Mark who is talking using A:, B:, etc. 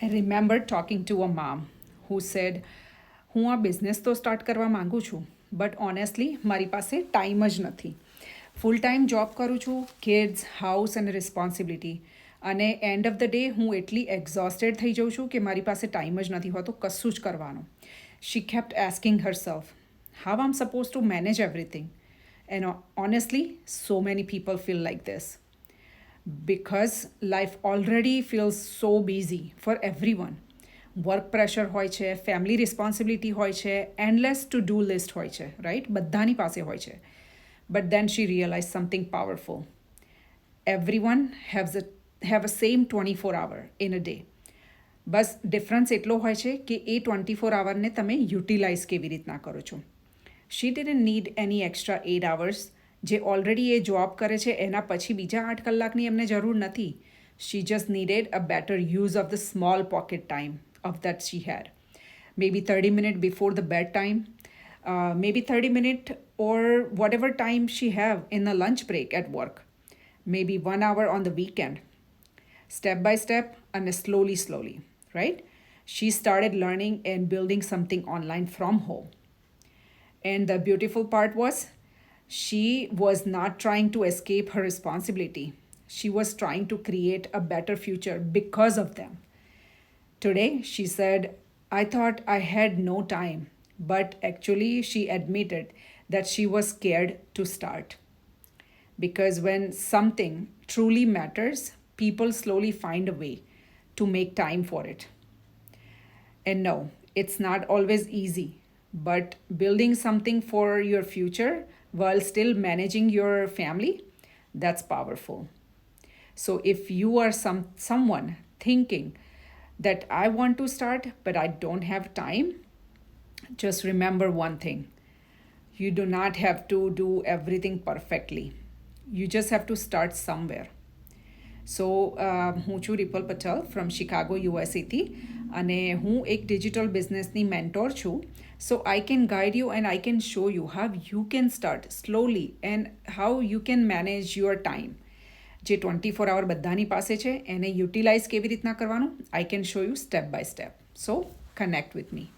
A: I remember talking to a mom who said, હું આ business તો સ્ટાર્ટ કરવા માંગુ છું બટ ઓનેસ્ટલી મારી પાસે ટાઈમ જ નથી. ફૂલ ટાઈમ જોબ કરું છું, કિડ્સ, હાઉસ અને રિસ્પોન્સિબિલિટી, અને એન્ડ ઓફ ધ ડે હું એટલી એક્ઝોસ્ટેડ થઈ જાઉં છું કે મારી પાસે ટાઈમ જ નથી હોતો કશું જ કરવાનો. She kept asking herself, how I'm supposed to manage everything? And honestly, so many people feel like this because life already feels so busy for everyone. Work pressure હોય છે, ફેમિલી રિસ્પોન્સિબિલિટી હોય છે, એન્ડલેસ ટુ ડુ લિસ્ટ હોય છે, right? બધાની પાસે હોય છે. But then she realise something powerful. Everyone have a same 24 hour in a day. બસ ડિફરન્સ એટલો હોય છે કે એ 24 આવરને તમે યુટિલાઇઝ કેવી રીતના કરો છો. She didn't need any extra 8 hours. જે ઓલરેડી એ જોબ કરે છે એના પછી બીજા 8 કલાકની એમને જરૂર નથી. She just needed a better use of the small pocket time of that she had. Maybe 30 minutes before the bedtime, maybe 30 minutes or whatever time she have in a lunch break at work, maybe 1 hour on the weekend. Step by step and slowly, right? She started learning and building something online from home. And the beautiful part was, she was not trying to escape her responsibility. She was trying to create a better future because of them. Today, she said, I thought I had no time, but actually, she admitted that she was scared to start. Because when something truly matters, people slowly find a way to make time for it. And no, it's not always easy, but building something for your future while still managing your family, that's powerful. So if you are someone thinking that I want to start but I don't have time, just remember one thing. You do not have to do everything perfectly. You just have to start somewhere. So હું છું Ripal Patel from Chicago યુએસએથી, અને હું એક digital બિઝનેસની mentor છું. So I can guide you and I can show you how you can start slowly and how you can manage your time. જે 24 hour બધાની પાસે છે એને યુટિલાઇઝ કેવી રીતના કરવાનું, I can show you step by step. So connect with me.